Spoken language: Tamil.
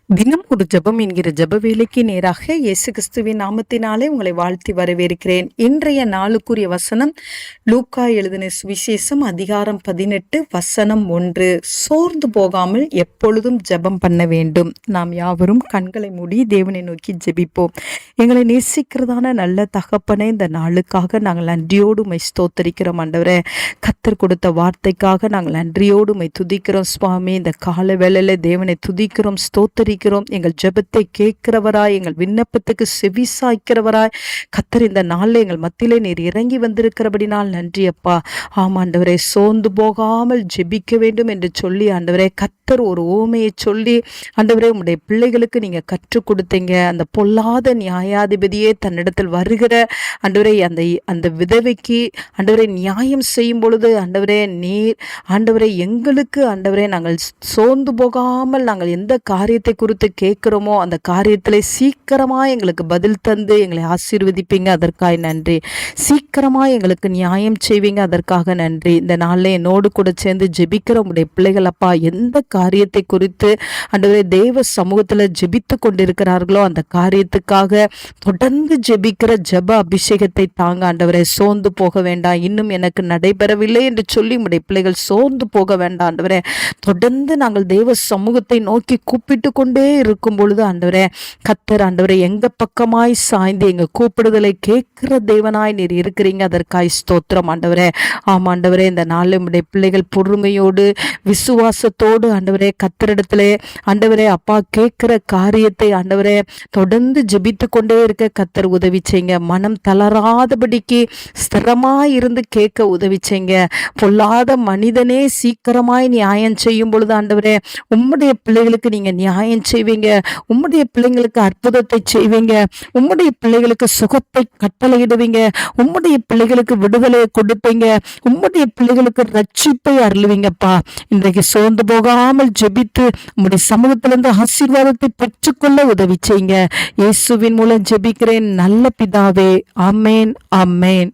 தினம் ஒரு ஜெபம் என்கிற ஜெப வேலைக்கு நேராக இயேசு கிறிஸ்துவின் நாமத்தினாலே உங்களை வாழ்த்தி வரவேற்கிறேன். இன்றைய நாளுக்குரிய வசனம் லூக்கா எழுதின சுவிசேஷம் அதிகாரம் 18 வசனம் 1. சோர்ந்து போகாமல் எப்பொழுதும் ஜெபம் பண்ண வேண்டும். நாம் யாவரும் கண்களை மூடி தேவனை நோக்கி ஜெபிப்போம். எங்களை நேசிக்கிறதான நல்ல தகப்பனே, இந்த நாளுக்காக நாங்கள் நன்றியோடு உம்மை ஸ்தோத்தரிக்கிறோம். ஆண்டவரே, கர்த்தர் கொடுத்த வார்த்தைக்காக நாங்கள் நன்றியோடு உம்மை துதிக்கிறோம் சுவாமி. இந்த கால வேளையில தேவனை துதிக்கிறோம், ஸ்தோத்தரிக்கிறோம். எங்கள் ஜெபத்தை கேட்கிறவராய், எங்கள் விண்ணப்பத்துக்கு செவி சாய்க்கிறவராய் கர்த்தர் இந்த நாளில் எங்கள் மத்தியிலே நீர் இறங்கி வந்திருக்கிறபடினால் நன்றி அப்பா. ஆமாண்டவரே, சோர்ந்து போகாமல் ஜெபிக்க வேண்டும் என்று சொல்லி ஆண்டவரே கர்த்தர் ஒரு ஓமையை சொல்லி ஆண்டவரே உம்முடைய பிள்ளைகளுக்கு நீங்க கற்றுக் கொடுத்தீங்க. அந்த பொல்லாத நியாயாதிபதியே தன்னிடத்தில் வருகிற ஆண்டவரே அந்த விதவைக்கு ஆண்டவரே நியாயம் செய்யும் பொழுது ஆண்டவரே நீர் ஆண்டவரே எங்களுக்கு ஆண்டவரே நாங்கள் சோர்ந்து போகாமல் நாங்கள் எந்த காரியத்தை குறித்து கேட்கிறோமோ அந்த காரியத்திலே சீக்கிரமாக எங்களுக்கு பதில் தந்து எங்களை ஆசீர்வதிப்பீங்க, அதற்காக நன்றி. சீக்கிரமாக எங்களுக்கு நியாயம் செய்வீங்க, அதற்காக நன்றி. இந்த நாளில் என்னோடு கூட சேர்ந்து ஜெபிக்கிற உடைய பிள்ளைகள் அப்பா, எந்த காரியத்தை குறித்து ஆண்டவரே தேவ சமூகத்தில் ஜெபித்து கொண்டிருக்கிறார்களோ அந்த காரியத்துக்காக தொடர்ந்து ஜெபிக்கிற ஜெப அபிஷேகத்தை தாங்க ஆண்டவரே. சோர்ந்து போக வேண்டாம், இன்னும் எனக்கு நடைபெறவில்லை என்று சொல்லி உடைய பிள்ளைகள் சோர்ந்து போக வேண்டாம் ஆண்டவரே. தொடர்ந்து நாங்கள் தேவ சமூகத்தை நோக்கி கூப்பிட்டு கொண்டே இருக்கும் பொழுது ஆண்டவரே கர்த்தர் ஆண்டவரே எங்க பக்கமாய் சாய்ந்து எங்க கூப்பிடுதலை கேட்கிற தேவனாய் நீர் இருக்கிறீங்க, அதற்காய் ஸ்தோத்திரம் ஆண்டவரே. ஆமா ஆண்டவரே, இந்த நாளில் உடைய பிள்ளைகள் பொறுமையோடு விசுவாசத்தோடு ஆண்டவரே கர்த்தரிடத்திலே ஆண்டவரே அப்பா கேட்கிற காரியத்தை ஆண்டவரே தொடர்ந்து ஜெபித்து கொண்டே இருக்க கர்த்தர் உதவி செய்யுங்க. மனம் தளராதபடிக்கு ஸ்திரமாய் இருந்து கேட்க உதவி செய்யுங்க. பொல்லாத மனிதனே சீக்கிரமாய் நியாயம் செய்யும் பொழுது ஆண்டவரே உம்முடைய பிள்ளைகளுக்கு நீங்க நியாயம் செய்வீங்க, உம்முடைய பிள்ளைங்களுக்கு அற்புதத்தை செய்வீங்க, உம்முடைய பிள்ளைகளுக்கு சுகத்தை கட்டளையிடுவீங்க, உம்முடைய பிள்ளைகளுக்கு விடுதலையை கொடுப்பீங்க, உம்முடைய பிள்ளைகளுக்கு ரட்சிப்பை அருளுவீங்கப்பா. இன்றைக்கு சோர்ந்து போகாமல் ஜெபித்து உம்முடைய சமூகத்திலிருந்து ஆசீர்வாதத்தை பெற்றுக்கொள்ள உதவி செய்யுங்க. இயேசுவின் மூலம் ஜெபிக்கிறேன் நல்ல பிதாவே. ஆமேன், ஆமேன்.